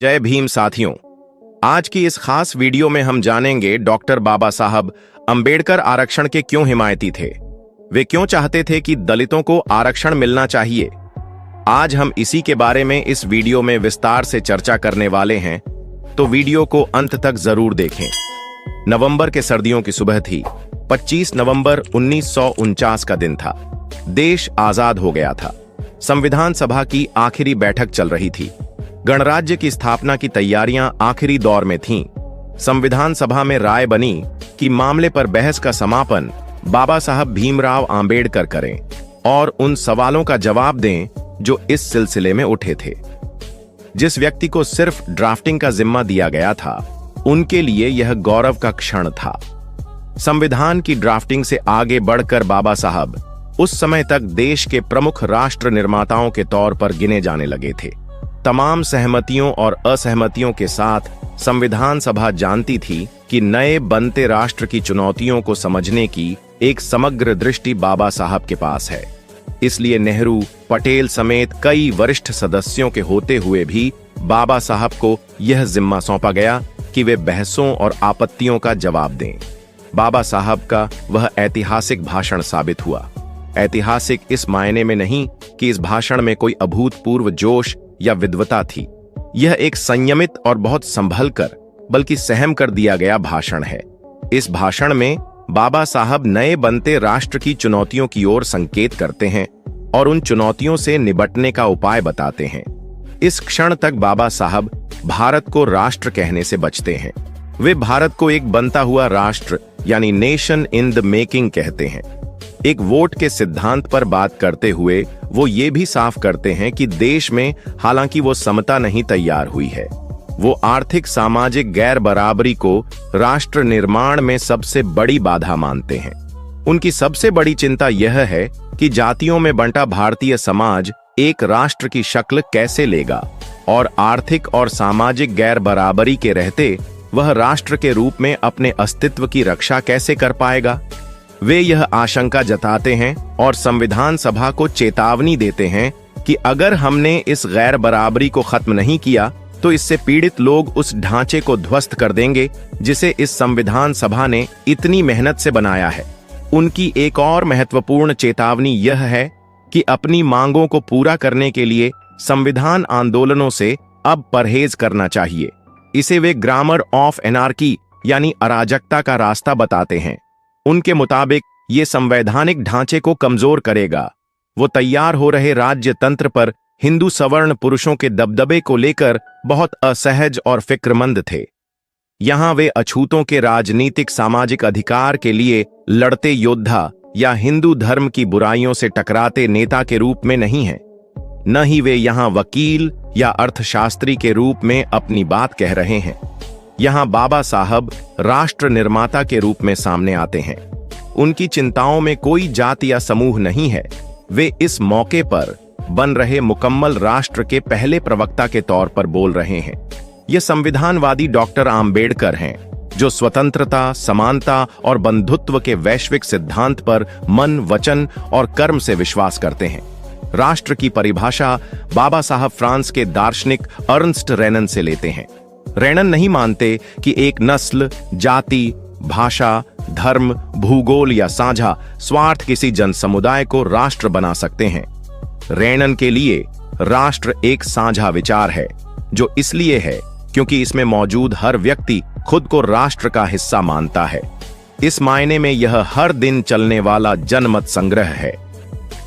जय भीम साथियों। आज की इस खास वीडियो में हम जानेंगे डॉक्टर बाबा साहब अंबेडकर आरक्षण के क्यों हिमायती थे। वे क्यों चाहते थे कि दलितों को आरक्षण मिलना चाहिए। आज हम इसी के बारे में इस वीडियो में विस्तार से चर्चा करने वाले हैं, तो वीडियो को अंत तक जरूर देखें। नवंबर के सर्दियों की सुबह थी। 25 नवंबर 1949 का दिन था। देश आजाद हो गया था। संविधान सभा की आखिरी बैठक चल रही थी। गणराज्य की स्थापना की तैयारियां आखिरी दौर में थीं। संविधान सभा में राय बनी कि मामले पर बहस का समापन बाबा साहब भीमराव आंबेडकर करें और उन सवालों का जवाब दें जो इस सिलसिले में उठे थे। जिस व्यक्ति को सिर्फ ड्राफ्टिंग का जिम्मा दिया गया था, उनके लिए यह गौरव का क्षण था। संविधान की ड्राफ्टिंग से आगे बढ़कर बाबा साहब उस समय तक देश के प्रमुख राष्ट्र निर्माताओं के तौर पर गिने जाने लगे थे। तमाम सहमतियों और असहमतियों के साथ संविधान सभा जानती थी कि नए बनते राष्ट्र की चुनौतियों को समझने की एक समग्र दृष्टि बाबा साहब के पास है। इसलिए नेहरू, पटेल समेत कई वरिष्ठ सदस्यों के होते हुए भी बाबा साहब को यह जिम्मा सौंपा गया कि वे बहसों और आपत्तियों का जवाब दें। बाबा साहब का वह ऐतिहासिक भाषण साबित हुआ। ऐतिहासिक इस मायने में नहीं कि इस भाषण में कोई अभूतपूर्व जोश या विद्वता थी। यह एक संयमित और बहुत संभल कर, बल्कि सहम कर दिया गया भाषण है। इस भाषण में बाबा साहब नए बनते राष्ट्र की चुनौतियों की ओर संकेत करते हैं और उन चुनौतियों से निपटने का उपाय बताते हैं। इस क्षण तक बाबा साहब भारत को राष्ट्र कहने से बचते हैं। वे भारत को एक बनता हुआ राष्ट्र यानी नेशन इन द मेकिंग कहते हैं। एक वोट के सिद्धांत पर बात करते हुए वो ये भी साफ करते हैं कि देश में हालांकि वो समता नहीं तैयार हुई है, वो आर्थिक सामाजिक गैर बराबरी को राष्ट्र निर्माण में सबसे बड़ी बाधा मानते हैं। उनकी सबसे बड़ी चिंता यह है कि जातियों में बंटा भारतीय समाज एक राष्ट्र की शक्ल कैसे लेगा और आर्थिक और सामाजिक गैर बराबरी के रहते वह राष्ट्र के रूप में अपने अस्तित्व की रक्षा कैसे कर पाएगा। वे यह आशंका जताते हैं और संविधान सभा को चेतावनी देते हैं कि अगर हमने इस गैर बराबरी को खत्म नहीं किया तो इससे पीड़ित लोग उस ढांचे को ध्वस्त कर देंगे जिसे इस संविधान सभा ने इतनी मेहनत से बनाया है। उनकी एक और महत्वपूर्ण चेतावनी यह है कि अपनी मांगों को पूरा करने के लिए संविधान आंदोलनों से अब परहेज करना चाहिए। इसे वे ग्रामर ऑफ एनार्की यानी अराजकता का रास्ता बताते हैं। उनके मुताबिक ये संवैधानिक ढांचे को कमजोर करेगा। वो तैयार हो रहे राज्य तंत्र पर हिंदू सवर्ण पुरुषों के दबदबे को लेकर बहुत असहज और फिक्रमंद थे। यहां वे अछूतों के राजनीतिक सामाजिक अधिकार के लिए लड़ते योद्धा या हिंदू धर्म की बुराइयों से टकराते नेता के रूप में नहीं हैं। न ही वे यहां वकील या अर्थशास्त्री के रूप में अपनी बात कह रहे हैं। यहां बाबा साहब राष्ट्र निर्माता के रूप में सामने आते हैं। उनकी चिंताओं में कोई जाति या समूह नहीं है। वे इस मौके पर बन रहे मुकम्मल राष्ट्र के पहले प्रवक्ता के तौर पर बोल रहे हैं। ये संविधानवादी डॉक्टर आंबेडकर हैं जो स्वतंत्रता, समानता और बंधुत्व के वैश्विक सिद्धांत पर मन, वचन और कर्म से विश्वास करते हैं। राष्ट्र की परिभाषा बाबा साहब फ्रांस के दार्शनिक अर्नस्ट रेनन से लेते हैं। रेनन नहीं मानते कि एक नस्ल, जाति, भाषा, धर्म, भूगोल या साझा स्वार्थ किसी जन समुदाय को राष्ट्र बना सकते हैं। रेनन के लिए राष्ट्र एक साझा विचार है जो इसलिए है क्योंकि इसमें मौजूद हर व्यक्ति खुद को राष्ट्र का हिस्सा मानता है। इस मायने में यह हर दिन चलने वाला जनमत संग्रह है।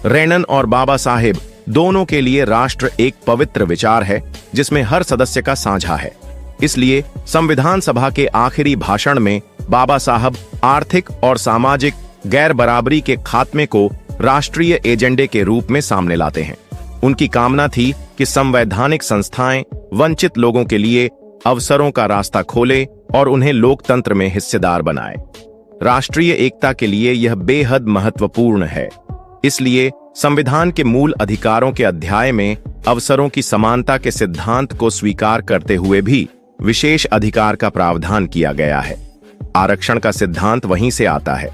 रेनन और बाबा साहेब दोनों के लिए राष्ट्र एक पवित्र विचार है जिसमें हर सदस्य का साझा है। इसलिए संविधान सभा के आखिरी भाषण में बाबा साहब आर्थिक और सामाजिक गैर बराबरी के खात्मे को राष्ट्रीय एजेंडे के रूप में सामने लाते हैं। उनकी कामना थी कि संवैधानिक संस्थाएं वंचित लोगों के लिए अवसरों का रास्ता खोले और उन्हें लोकतंत्र में हिस्सेदार बनाए। राष्ट्रीय एकता के लिए यह बेहद महत्वपूर्ण है। इसलिए संविधान के मूल अधिकारों के अध्याय में अवसरों की समानता के सिद्धांत को स्वीकार करते हुए भी विशेष अधिकार का प्रावधान किया गया है। आरक्षण का सिद्धांत वहीं से आता है।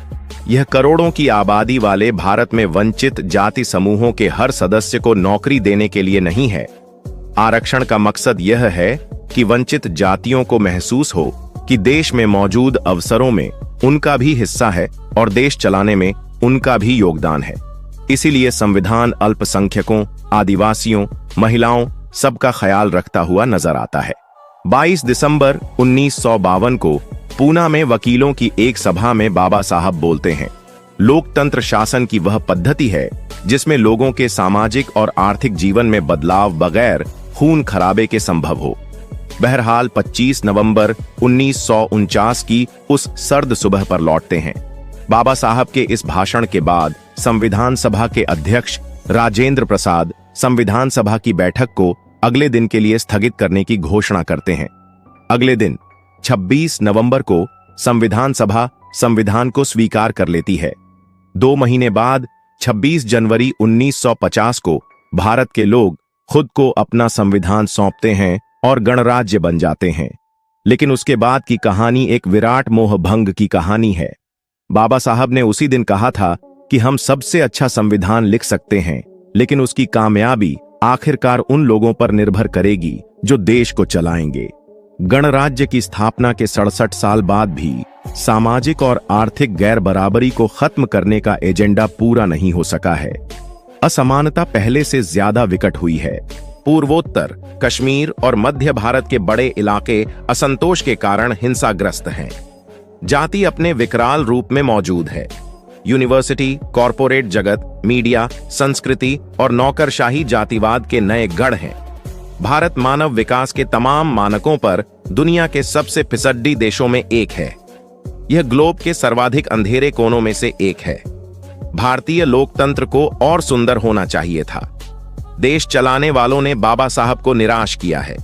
यह करोड़ों की आबादी वाले भारत में वंचित जाति समूहों के हर सदस्य को नौकरी देने के लिए नहीं है, आरक्षण का मकसद यह है कि वंचित जातियों को महसूस हो कि देश में मौजूद अवसरों में उनका भी हिस्सा है और देश चलाने में उनका भी योगदान है। इसीलिए संविधान अल्पसंख्यकों, आदिवासियों, महिलाओं सबका ख्याल रखता हुआ नजर आता है। 22 दिसंबर 1952 को पूना में वकीलों की एक सभा में बाबा साहब बोलते हैं, लोकतंत्र शासन की वह पद्धति है जिसमें लोगों के सामाजिक और आर्थिक जीवन में बदलाव बगैर खून खराबे के संभव हो। बहरहाल 25 नवंबर 1949 की उस सर्द सुबह पर लौटते हैं। बाबा साहब के इस भाषण के बाद संविधान सभा के अध्यक्ष राजेंद्र प्रसाद संविधान सभा की बैठक को अगले दिन के लिए स्थगित करने की घोषणा करते हैं। अगले दिन 26 नवंबर को संविधान सभा संविधान को स्वीकार कर लेती है। 2 महीने बाद 26 जनवरी 1950 को भारत के लोग खुद को अपना संविधान सौंपते हैं और गणराज्य बन जाते हैं। लेकिन उसके बाद की कहानी एक विराट मोह भंग की कहानी है। बाबा साहब ने उसी दिन कहा था कि हम सबसे अच्छा संविधान लिख सकते हैं, लेकिन उसकी कामयाबी आखिरकार उन लोगों पर निर्भर करेगी जो देश को चलाएंगे। गणराज्य की स्थापना के 67 साल बाद भी सामाजिक और आर्थिक गैर बराबरी को खत्म करने का एजेंडा पूरा नहीं हो सका है। असमानता पहले से ज्यादा विकट हुई है। पूर्वोत्तर, कश्मीर और मध्य भारत के बड़े इलाके असंतोष के कारण हिंसाग्रस्त हैं। जाति अपने विकराल रूप में मौजूद है। यूनिवर्सिटी, कॉरपोरेट जगत, मीडिया, संस्कृति और नौकरशाही जातिवाद के नए गढ़ हैं। भारत मानव विकास के तमाम मानकों पर दुनिया के सबसे फिसड्डी देशों में एक है। यह ग्लोब के सर्वाधिक अंधेरे कोनों में से एक है। भारतीय लोकतंत्र को और सुंदर होना चाहिए था। देश चलाने वालों ने बाबा साहब को निराश किया है।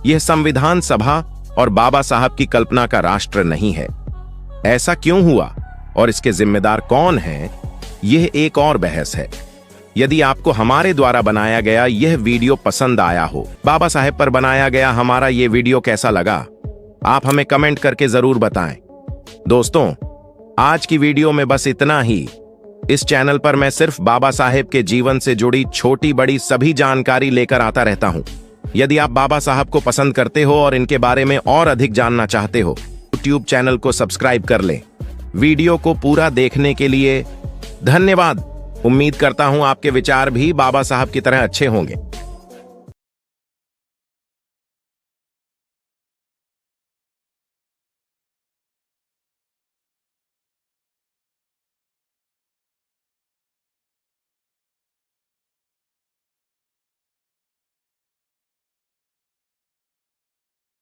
यह संविधान सभा और बाबा साहब की कल्पना का राष्ट्र नहीं है। ऐसा क्यों हुआ और इसके जिम्मेदार कौन हैं, यह एक और बहस है। यदि आपको हमारे द्वारा बनाया गया यह वीडियो पसंद आया हो, बाबा साहब पर बनाया गया हमारा यह वीडियो कैसा लगा, आप हमें कमेंट करके जरूर बताएं। दोस्तों, आज की वीडियो में बस इतना ही। इस चैनल पर मैं सिर्फ बाबा साहब के जीवन से जुड़ी छोटी बड़ी सभी जानकारी लेकर आता रहता हूं। यदि आप बाबा साहब को पसंद करते हो और इनके बारे में और अधिक जानना चाहते हो, YouTube चैनल को सब्सक्राइब कर लें। वीडियो को पूरा देखने के लिए धन्यवाद। उम्मीद करता हूं आपके विचार भी बाबा साहब की तरह अच्छे होंगे।